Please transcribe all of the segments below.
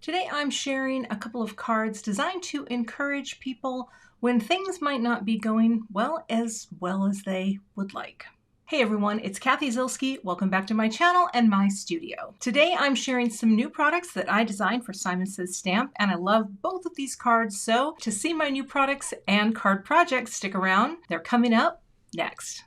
Today I'm sharing a couple of cards designed to encourage people when things might not be going well as they would like. Hey everyone, it's Cathy Zielske. Welcome back to my channel and my studio. Today I'm sharing some new products that I designed for Simon Says Stamp, and I love both of these cards, so to see my new products and card projects, stick around. They're coming up next.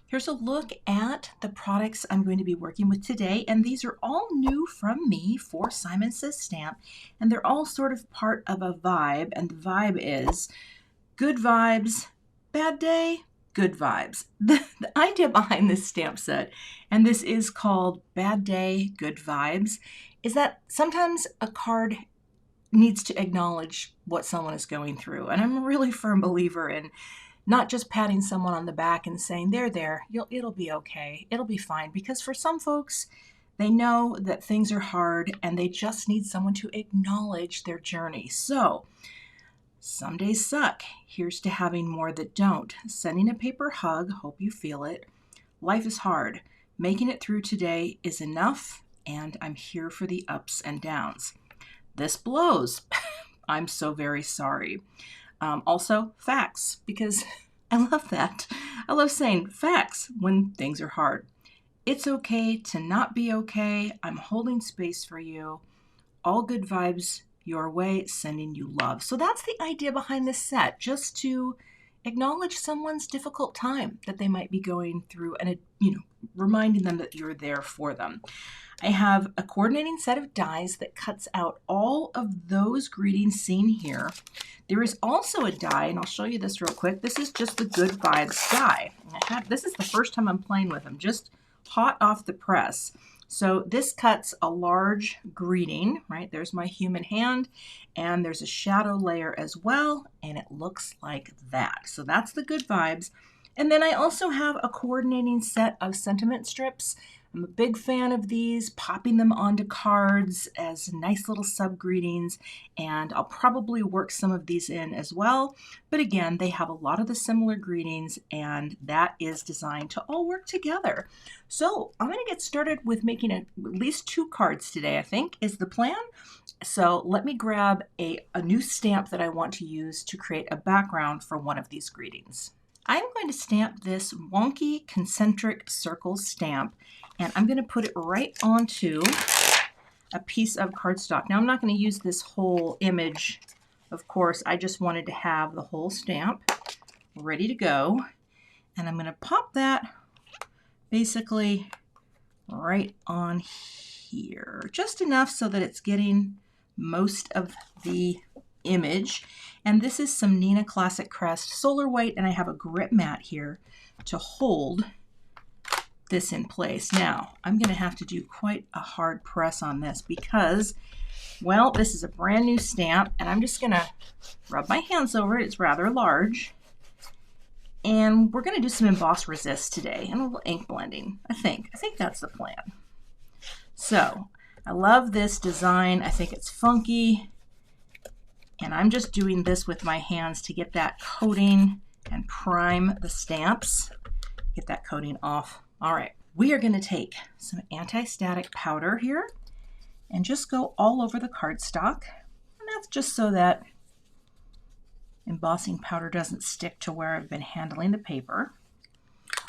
Here's a look at the products I'm going to be working with today, and these are all new from me for Simon Says Stamp, and they're all sort of part of a vibe, and the vibe is good vibes, bad day, good vibes. The idea behind this stamp set, and this is called Bad Day, Good Vibes, is that sometimes a card needs to acknowledge what someone is going through, and I'm a really firm believer in not just patting someone on the back and saying, there, it'll be okay, it'll be fine. Because for some folks, they know that things are hard and they just need someone to acknowledge their journey. So, some days suck. Here's to having more that don't. Sending a paper hug, hope you feel it. Life is hard. Making it through today is enough, and I'm here for the ups and downs. This blows. I'm so very sorry. Also, facts, because I love that. I love saying facts when things are hard. It's okay to not be okay. I'm holding space for you. All good vibes your way, sending you love. So that's the idea behind this set, just to acknowledge someone's difficult time that they might be going through and, reminding them that you're there for them. I have a coordinating set of dies that cuts out all of those greetings seen here. There is also a die, and I'll show you this real quick. This is just the Good Vibes die. This is the first time I'm playing with them, just hot off the press. So this cuts a large greeting, right? There's my human hand, and there's a shadow layer as well, and it looks like that. So that's the Good Vibes. And then I also have a coordinating set of sentiment strips. I'm a big fan of these, popping them onto cards as nice little sub-greetings, and I'll probably work some of these in as well. But again, they have a lot of the similar greetings, and that is designed to all work together. So I'm going to get started with making at least 2 cards today, I think, is the plan. So let me grab a new stamp that I want to use to create a background for one of these greetings. I'm going to stamp this wonky concentric circle stamp, and I'm going to put it right onto a piece of cardstock. Now, I'm not going to use this whole image, of course. I just wanted to have the whole stamp ready to go, and I'm going to pop that basically right on here, just enough so that it's getting most of the image. And this is some Nina Classic Crest Solar White, and I have a grip mat here to hold this in place. Now, I'm going to have to do quite a hard press on this because, well, this is a brand new stamp, and I'm just going to rub my hands over it. It's rather large. And we're going to do some emboss resist today and a little ink blending, I think. I think that's the plan. So, I love this design. I think it's funky. And I'm just doing this with my hands to get that coating and prime the stamps. Get that coating off. All right, we are going to take some anti-static powder here and just go all over the cardstock. And that's just so that embossing powder doesn't stick to where I've been handling the paper.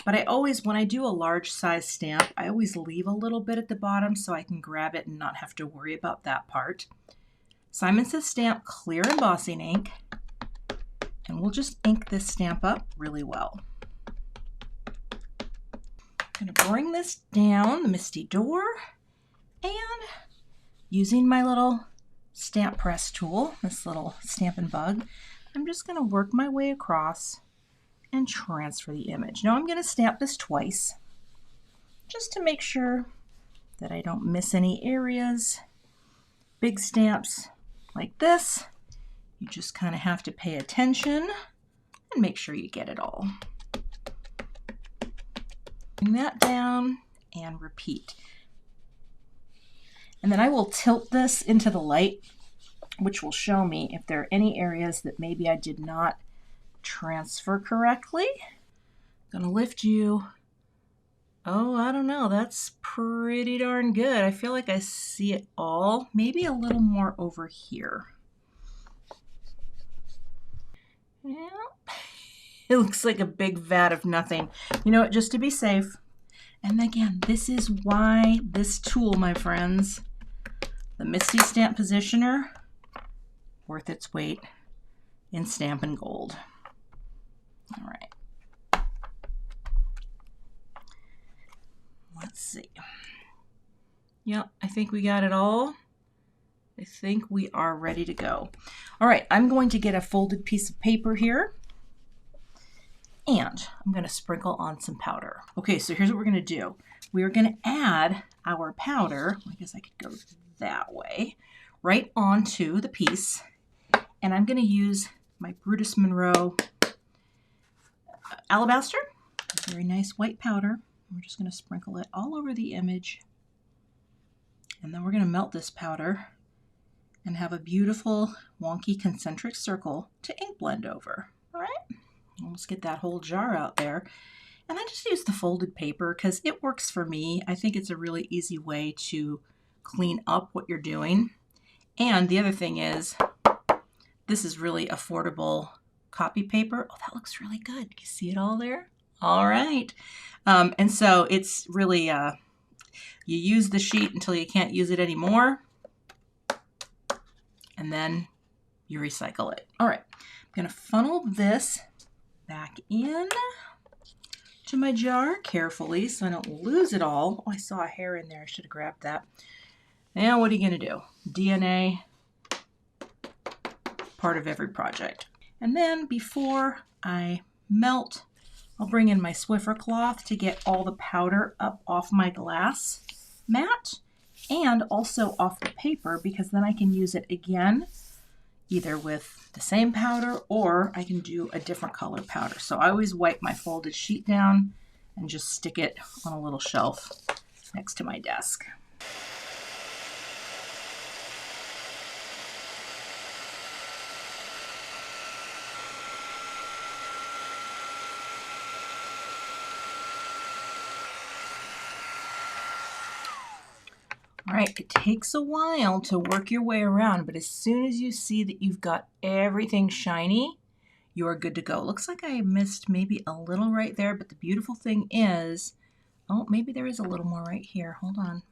But I always, when I do a large size stamp, I always leave a little bit at the bottom so I can grab it and not have to worry about that part. Simon Says Stamp clear embossing ink, and we'll just ink this stamp up really well. I'm going to bring this down the misty door, and using my little stamp press tool, this little Stampin' Bug, I'm just going to work my way across and transfer the image. Now I'm going to stamp this twice, just to make sure that I don't miss any areas. Big stamps like this, you just kind of have to pay attention and make sure you get it all. Bring that down and repeat. And then I will tilt this into the light, which will show me if there are any areas that maybe I did not transfer correctly. I'm going to lift you Oh, I don't know. That's pretty darn good. I feel like I see it all. Maybe a little more over here. Yeah. It looks like a big vat of nothing. You know what, just to be safe. And again, this is why this tool, my friends, the Misty Stamp Positioner, worth its weight in Stampin' Gold. All right. Let's see. Yep, I think we got it all. I think we are ready to go. All right, I'm going to get a folded piece of paper here, and I'm going to sprinkle on some powder. Okay, so here's what we're going to do. We are going to add our powder, I guess I could go that way, right onto the piece, and I'm going to use my Brutus Monroe Alabaster, a very nice white powder. We're just going to sprinkle it all over the image, and then we're going to melt this powder and have a beautiful wonky concentric circle to ink blend over. All right, almost get that whole jar out there. And I just use the folded paper because it works for me. I think it's a really easy way to clean up what you're doing. And the other thing is, this is really affordable copy paper. Oh, that looks really good. You see it all there? All right. And so it's really, you use the sheet until you can't use it anymore, and then you recycle it. All right, I'm gonna funnel this back in to my jar carefully so I don't lose it all. Oh, I saw a hair in there. I should have grabbed that. Now what are you gonna do? DNA, part of every project. And then before I melt, I'll bring in my Swiffer cloth to get all the powder up off my glass mat and also off the paper, because then I can use it again, either with the same powder or I can do a different color powder. So I always wipe my folded sheet down and just stick it on a little shelf next to my desk. All right, it takes a while to work your way around, but as soon as you see that you've got everything shiny, you're good to go. Looks like I missed maybe a little right there, but the beautiful thing is, oh, maybe there is a little more right here. Hold on.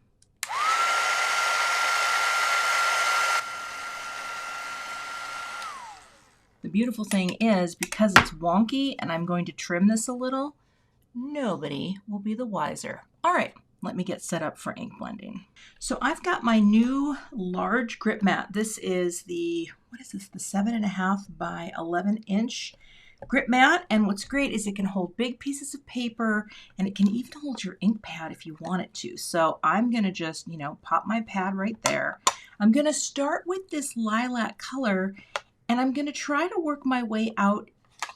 The beautiful thing is, because it's wonky and I'm going to trim this a little, nobody will be the wiser. All right. Let me get set up for ink blending. So I've got my new large grip mat. This is the, what is this? The 7.5 by 11 inch grip mat. And what's great is it can hold big pieces of paper, and it can even hold your ink pad if you want it to. So I'm gonna just, pop my pad right there. I'm gonna start with this lilac color, and I'm gonna try to work my way out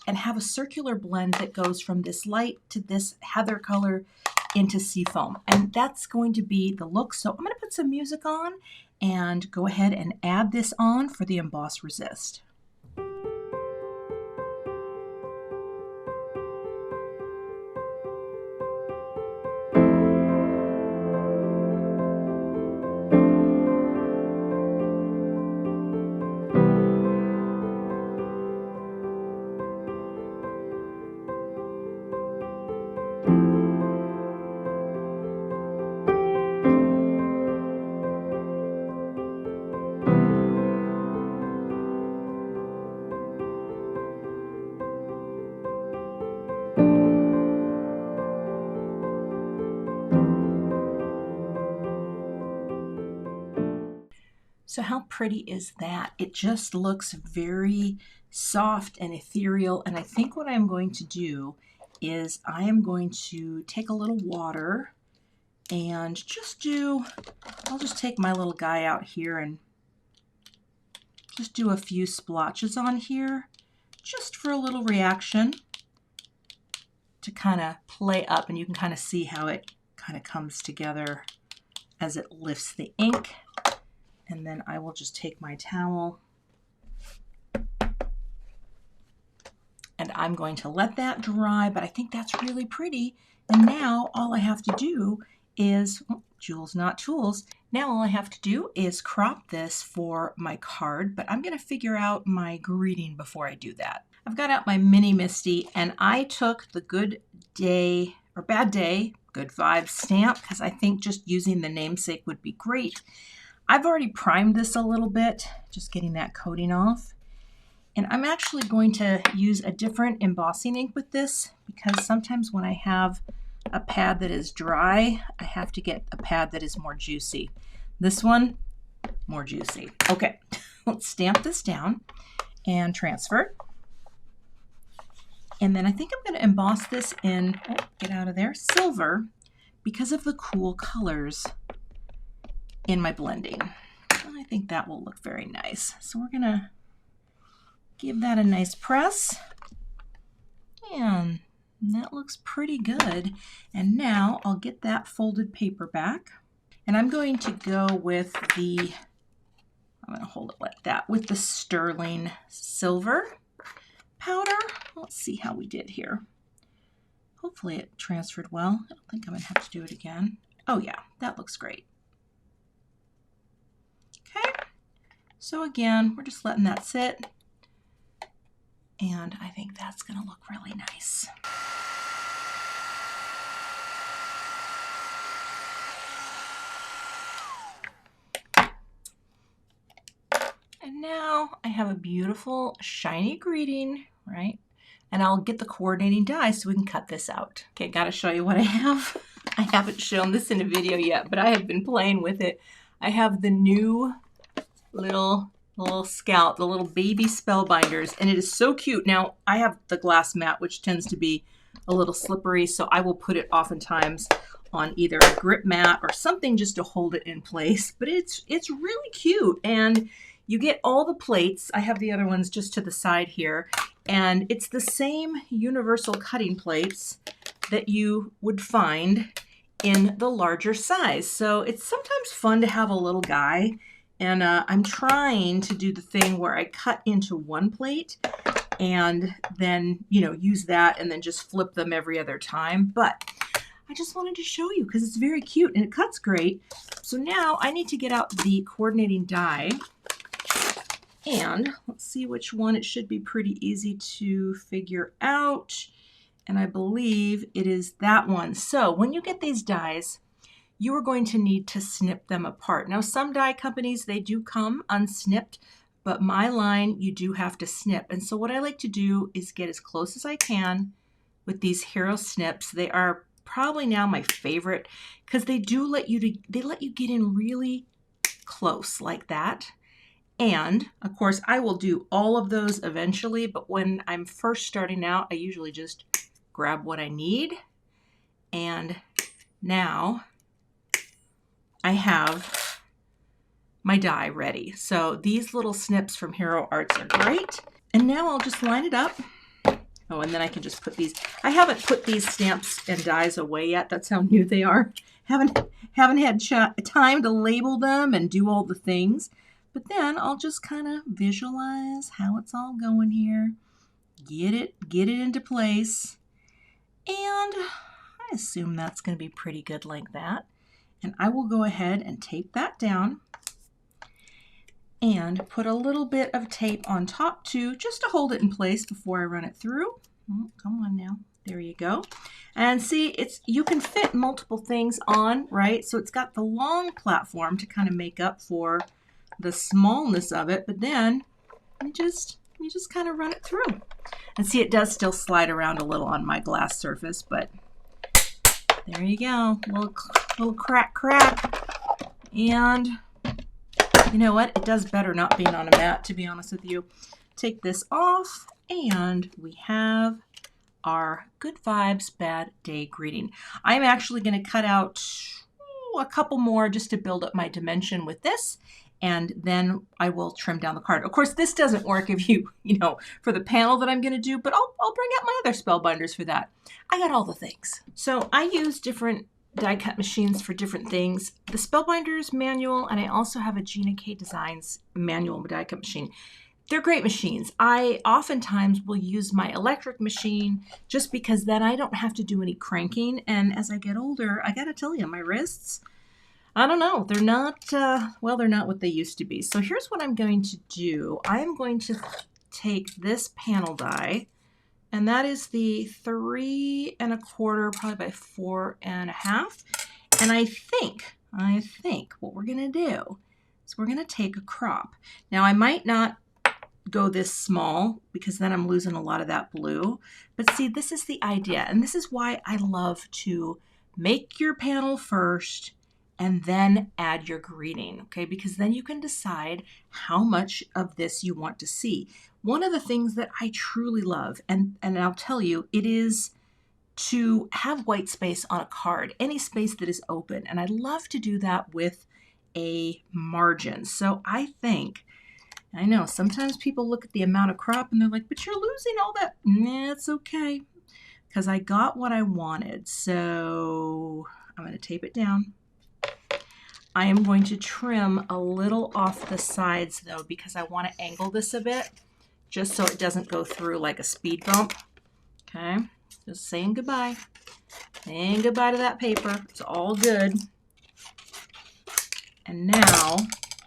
and have a circular blend that goes from this light to this heather color into seafoam. And that's going to be the look. So I'm going to put some music on and go ahead and add this on for the Emboss Resist. So how pretty is that? It just looks very soft and ethereal. And I think what I'm going to do is I am going to take a little water and I'll just take my little guy out here and just do a few splotches on here, just for a little reaction to kind of play up, and you can kind of see how it kind of comes together as it lifts the ink. And then I will just take my towel and I'm going to let that dry, but I think that's really pretty. And now all I have to do is, jewels not tools, now all I have to do is crop this for my card, but I'm going to figure out my greeting before I do that. I've got out my mini Misty, and I took the Good Day or Bad Day, Good Vibes stamp because I think just using the namesake would be great. I've already primed this a little bit, just getting that coating off. And I'm actually going to use a different embossing ink with this because sometimes when I have a pad that is dry, I have to get a pad that is more juicy. This one, more juicy. Okay, let's stamp this down and transfer. And then I think I'm going to emboss this in, oh, get out of there, silver, because of the cool colors in my blending. I think that will look very nice. So we're going to give that a nice press. And that looks pretty good. And now I'll get that folded paper back. And I'm going to go with the, I'm going to hold it like that, with the sterling silver powder. Let's see how we did here. Hopefully it transferred well. I don't think I'm going to have to do it again. Oh yeah, that looks great. Okay, so again, we're just letting that sit. And I think that's going to look really nice. And now I have a beautiful shiny greeting, right? And I'll get the coordinating die so we can cut this out. Okay, gotta show you what I have. I haven't shown this in a video yet, but I have been playing with it. I have the new little scout, the little baby spellbinders, and it is so cute. Now, I have the glass mat, which tends to be a little slippery, so I will put it oftentimes on either a grip mat or something just to hold it in place. But it's really cute, and you get all the plates. I have the other ones just to the side here, and it's the same universal cutting plates that you would find in the larger size. So it's sometimes fun to have a little guy. And I'm trying to do the thing where I cut into one plate and then, you know, use that and then just flip them every other time. But I just wanted to show you because it's very cute and it cuts great. So now I need to get out the coordinating die. And let's see which one. It should be pretty easy to figure out. And I believe it is that one. So when you get these dies, you are going to need to snip them apart. Now, some die companies, they do come unsnipped, but my line, you do have to snip. And so what I like to do is get as close as I can with these hero snips. They are probably now my favorite because they do let you get in really close like that. And of course, I will do all of those eventually, but when I'm first starting out, I usually just grab what I need. And now I have my die ready. So these little snips from Hero Arts are great. And now I'll just line it up. Oh, and then I can just put these. I haven't put these stamps and dies away yet. That's how new they are. Haven't had time to label them and do all the things. But then I'll just kind of visualize how it's all going here. Get it into place. And I assume that's going to be pretty good like that. And I will go ahead and tape that down and put a little bit of tape on top too, just to hold it in place before I run it through. Oh, come on now. There you go. And see, you can fit multiple things on, right? So it's got the long platform to kind of make up for the smallness of it, but then you just kind of run it through. And see, it does still slide around a little on my glass surface, but there you go. Little crack. And you know what? It does better not being on a mat, to be honest with you. Take this off, and we have our Good Vibes Bad Day greeting. I'm actually going to cut out a couple more just to build up my dimension with this, and then I will trim down the card. Of course, this doesn't work if you know, for the panel that I'm going to do, but I'll bring out my other spellbinders for that. I got all the things. So I use different die cut machines for different things. The Spellbinders manual, and I also have a Gina K Designs manual die cut machine. They're great machines. I oftentimes will use my electric machine just because then I don't have to do any cranking. And as I get older, I gotta tell you, my wrists, I don't know, they're not, well, they're not what they used to be. So here's what I'm going to do. I am going to take this panel die, and that is the 3 1/4, probably by 4 1/2. And I think what we're gonna do is we're gonna take a crop. Now I might not go this small because then I'm losing a lot of that blue. But see, this is the idea. And this is why I love to make your panel first and then add your greeting, okay? Because then you can decide how much of this you want to see. One of the things that I truly love, and I'll tell you, it is to have white space on a card, any space that is open. And I love to do that with a margin. So I know sometimes people look at the amount of crop and they're like, but you're losing all that. Nah, it's okay, because I got what I wanted. So I'm going to tape it down. I am going to trim a little off the sides though, because I want to angle this a bit just so it doesn't go through like a speed bump. Okay, just saying goodbye. Saying goodbye to that paper. It's all good. And now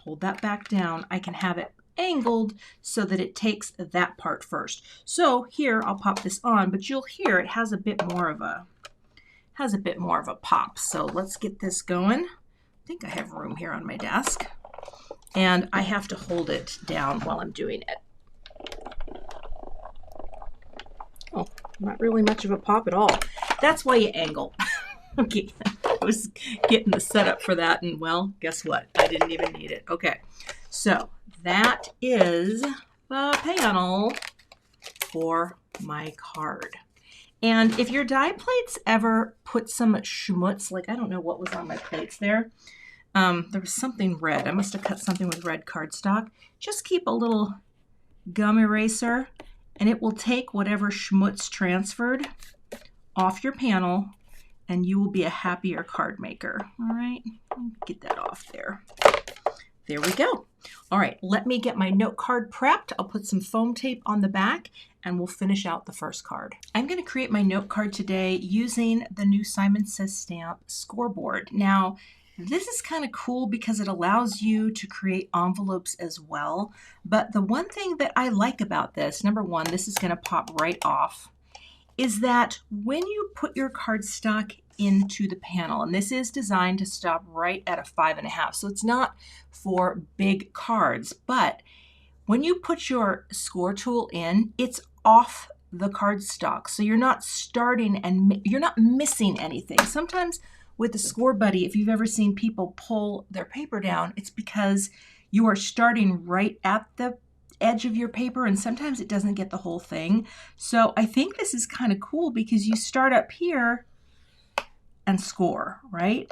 hold that back down. I can have it angled so that it takes that part first. So here I'll pop this on, but you'll hear it has a bit more of a pop. So let's get this going. I think I have room here on my desk, and I have to hold it down while I'm doing it. Oh, not really much of a pop at all. That's why you angle. Okay, I was getting the setup for that, and well, guess what? I didn't even need it. Okay, so that is the panel for my card. And if your die plates ever put some schmutz, like I don't know what was on my plates there. There was something red. I must have cut something with red cardstock. Just keep a little gum eraser, and it will take whatever schmutz transferred off your panel, and you will be a happier card maker. All right, get that off there. There we go. All right, let me get my note card prepped. I'll put some foam tape on the back and we'll finish out the first card. I'm going to create my note card today using the new Simon Says Stamp scoreboard. Now, this is kind of cool because it allows you to create envelopes as well. But the one thing that I like about this, number one, this is going to pop right off, is that when you put your cardstock into the panel, and this is designed to stop right at a 5 1/2, so it's not for big cards, but when you put your score tool in, it's off the cardstock, so you're not starting and you're not missing anything. Sometimes with the Score Buddy, if you've ever seen people pull their paper down, it's because you are starting right at the edge of your paper, and sometimes it doesn't get the whole thing. So I think this is kind of cool because you start up here and score, right?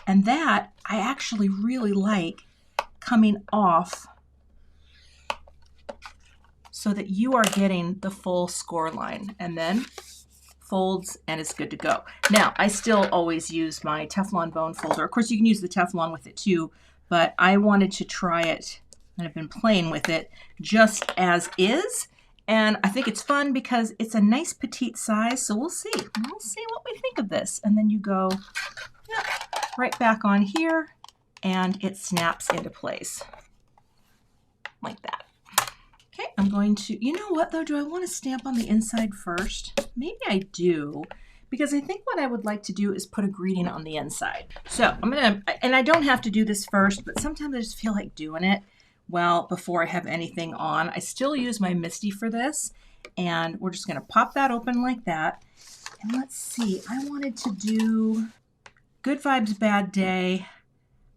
And that I actually really like coming off so that you are getting the full score line, and then folds and it's good to go. Now, I still always use my Teflon bone folder. Of course, you can use the Teflon with it too, but I wanted to try it, and I've been playing with it just as is. And I think it's fun because it's a nice petite size, so we'll see. We'll see what we think of this. And then you go right back on here, and it snaps into place like that. Okay, I'm going to, you know what though, do I want to stamp on the inside first? Maybe I do, because I think what I would like to do is put a greeting on the inside. So I'm gonna, and I don't have to do this first, but sometimes I just feel like doing it well before I have anything on. I still use my Misty for this, and we're just gonna pop that open like that. And let's see, I wanted to do Good Vibes, Bad Day.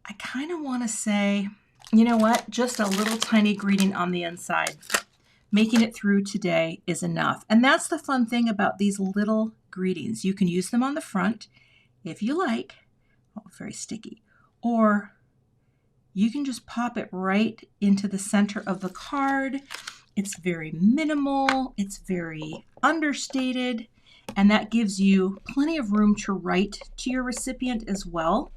I kind of want to say, you know what, just a little tiny greeting on the inside. Making it through today is enough. And that's the fun thing about these little greetings. You can use them on the front if you like. Oh, very sticky. Or you can just pop it right into the center of the card. It's very minimal. It's very understated. And that gives you plenty of room to write to your recipient as well.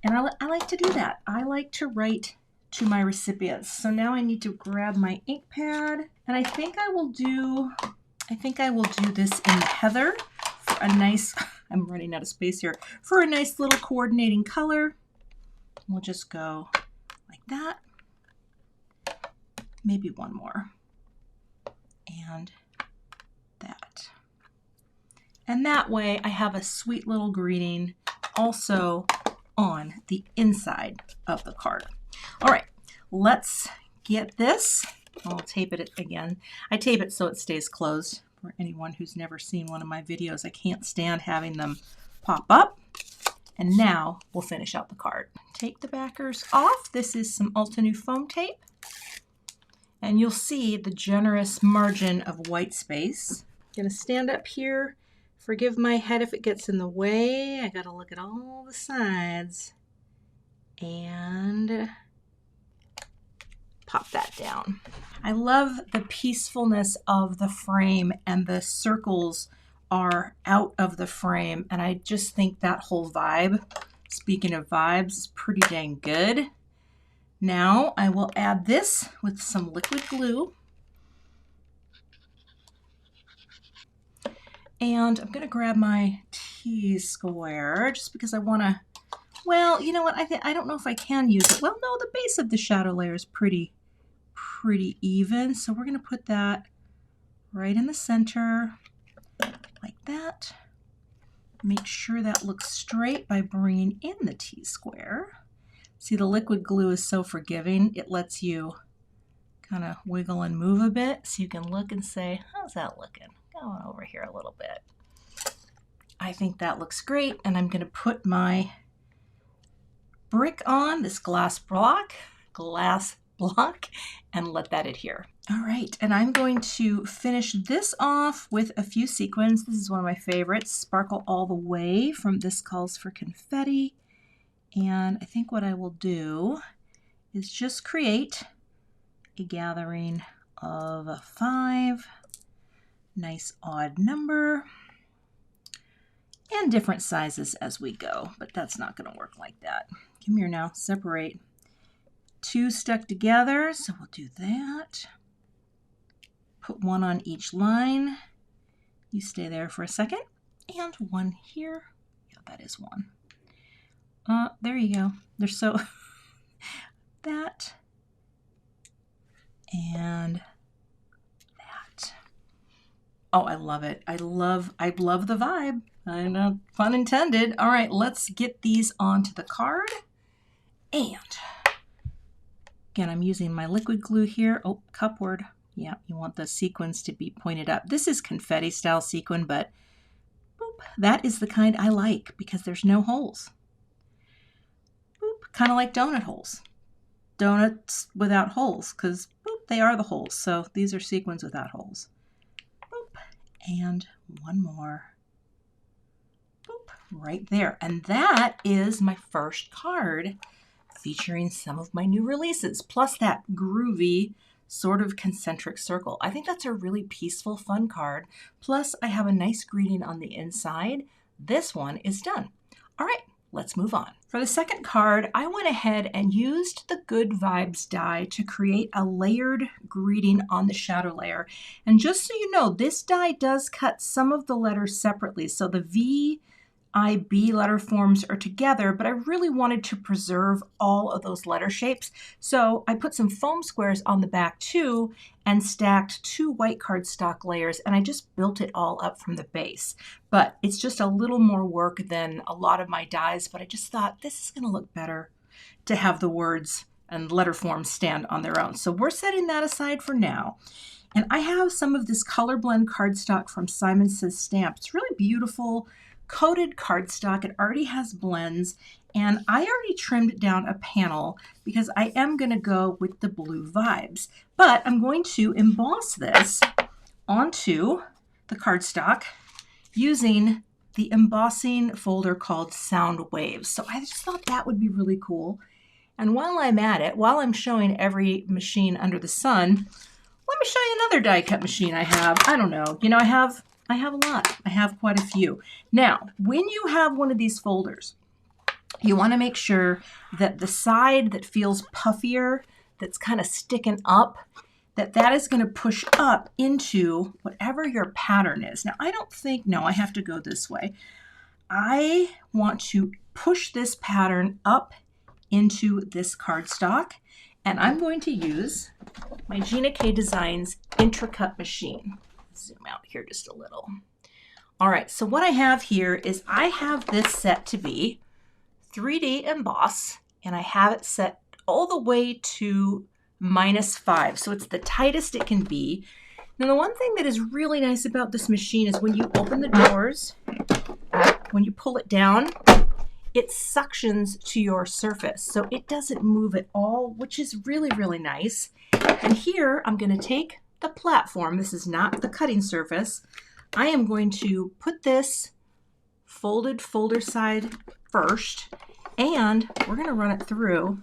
And I like to do that. I like to write to my recipients. So now I need to grab my ink pad, and I think I will do this in heather for a nice, I'm running out of space here, for a nice little coordinating color. We'll just go like that. Maybe one more. And that. And that way I have a sweet little greeting also on the inside of the card. All right, let's get this. I'll tape it again. I tape it so it stays closed. For anyone who's never seen one of my videos, I can't stand having them pop up. And now we'll finish out the card. Take the backers off. This is some Altenew foam tape. And you'll see the generous margin of white space. I'm gonna stand up here. Forgive my head if it gets in the way. I gotta look at all the sides. And pop that down. I love the peacefulness of the frame, and the circles are out of the frame, and I just think that whole vibe, speaking of vibes, is pretty dang good. Now I will add this with some liquid glue, and I'm gonna grab my T-square just because I want to, well, you know what, I don't know if I can use it. Well, no, the base of the shadow layer is pretty even, so we're going to put that right in the center like that. Make sure that looks straight by bringing in the T-square. See, the liquid glue is so forgiving, it lets you kind of wiggle and move a bit, so you can look and say, how's that looking? Going over here a little bit. I think that looks great, and I'm going to put my brick on, this glass block, and let that adhere. All right, and I'm going to finish this off with a few sequins. This is one of my favorites, Sparkle All the Way from This Calls for Confetti. And I think what I will do is just create a gathering of 5, nice odd number, and different sizes as we go, but that's not going to work like that. Come here now, separate. 2 stuck together, so we'll do that. Put 1 on each line. You stay there for a second. And 1 here. Yeah, that is 1. There you go. They're so that and that. Oh, I love it. I love the vibe. I know, pun intended. All right, let's get these onto the card. And again, I'm using my liquid glue here. Oh, cupward. Yeah, you want the sequins to be pointed up. This is confetti style sequin, but boop, that is the kind I like because there's no holes. Boop, kind of like donut holes. Donuts without holes, because boop, they are the holes. So these are sequins without holes. Boop, and 1 more. Boop, right there. And that is my first card, featuring some of my new releases, plus that groovy sort of concentric circle. I think that's a really peaceful, fun card. Plus, I have a nice greeting on the inside. This one is done. All right, let's move on. For the second card, I went ahead and used the Good Vibes die to create a layered greeting on the shadow layer. And just so you know, this die does cut some of the letters separately. So the V, I, B letter forms are together, but I really wanted to preserve all of those letter shapes. So I put some foam squares on the back too and stacked 2 white cardstock layers, and I just built it all up from the base. But it's just a little more work than a lot of my dies, but I just thought this is gonna look better to have the words and letter forms stand on their own. So we're setting that aside for now. And I have some of this color blend cardstock from Simon Says Stamp. It's really beautiful, coated cardstock. It already has blends, and I already trimmed down a panel because I am going to go with the blue vibes, but I'm going to emboss this onto the cardstock using the embossing folder called Sound Waves. So I just thought that would be really cool. And while I'm at it, while I'm showing every machine under the sun, let me show you another die cut machine I have. I don't know, you know, I have a lot. I have quite a few. Now, when you have one of these folders, You want to make sure that the side that feels puffier, that's kind of sticking up, that is going to push up into whatever your pattern is. Now, I don't think, no, I have to go this way. I want to push this pattern up into this cardstock, and I'm going to use my Gina K Designs Intracut machine. Zoom out here just a little. All right, so what I have here is I have this set to be 3D emboss, and I have it set all the way to -5, so it's the tightest it can be. Now, the one thing that is really nice about this machine is when you open the doors, when you pull it down, it suctions to your surface, so it doesn't move at all, which is really, really nice. And here, I'm going to take the platform. This is not the cutting surface. I am going to put this folded folder side first, and we're going to run it through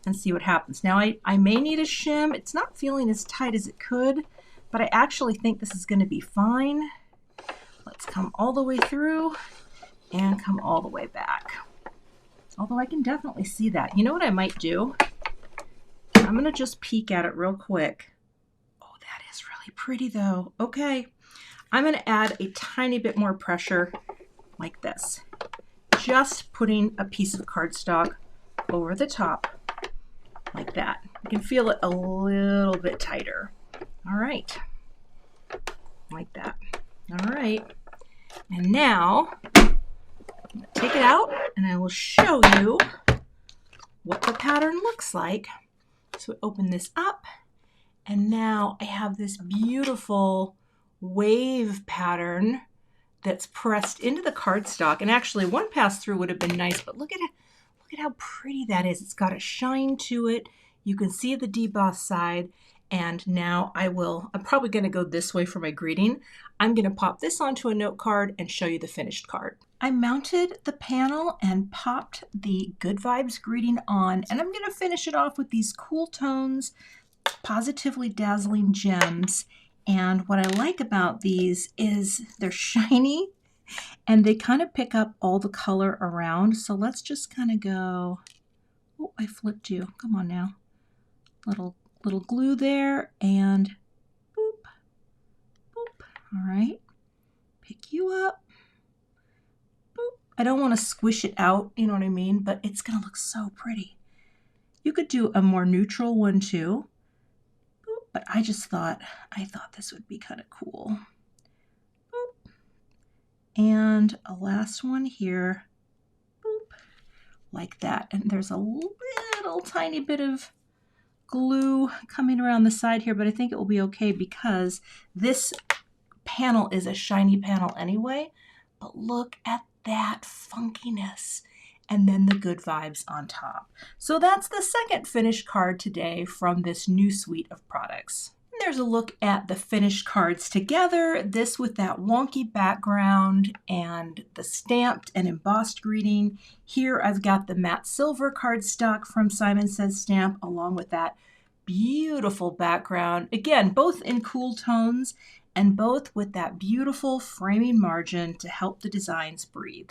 and see what happens. Now, I may need a shim. It's not feeling as tight as it could, but I actually think this is going to be fine. Let's come all the way through and come all the way back. Although I can definitely see that. You know what I might do? I'm going to just peek at it real quick. Oh, that is really pretty though. Okay. I'm going to add a tiny bit more pressure like this. Just putting a piece of cardstock over the top like that. You can feel it a little bit tighter. All right. Like that. All right. And now, I'm going to take it out and I will show you what the pattern looks like. So open this up, and now I have this beautiful wave pattern that's pressed into the cardstock. And actually, one pass through would have been nice, but look at it. Look at how pretty that is. It's got a shine to it. You can see the deboss side. And now I'm probably going to go this way for my greeting. I'm going to pop this onto a note card and show you the finished card. I mounted the panel and popped the Good Vibes greeting on, and I'm going to finish it off with these cool tones, positively dazzling gems. And what I like about these is they're shiny and they kind of pick up all the color around. So let's just kind of go, oh, I flipped you. Come on now. Little glue there, and boop, boop. All right, pick you up, boop. I don't want to squish it out, you know what I mean, but it's gonna look so pretty. You could do a more neutral one too, boop, but I thought this would be kind of cool. Boop. And a last one here, boop, like that. And there's a little tiny bit of glue coming around the side here, but I think it will be okay because this panel is a shiny panel anyway. But look at that funkiness, and then the Good Vibes on top. So that's the second finished card today from this new suite of products. And there's a look at the finished cards together, this with that wonky background and the stamped and embossed greeting. Here I've got the matte silver cardstock from Simon Says Stamp along with that beautiful background. Again, both in cool tones and both with that beautiful framing margin to help the designs breathe.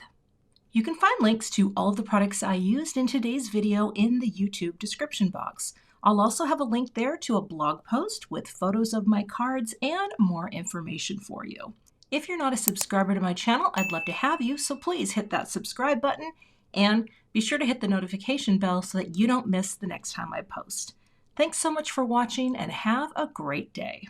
You can find links to all of the products I used in today's video in the YouTube description box. I'll also have a link there to a blog post with photos of my cards and more information for you. If you're not a subscriber to my channel, I'd love to have you, so please hit that subscribe button and be sure to hit the notification bell so that you don't miss the next time I post. Thanks so much for watching and have a great day.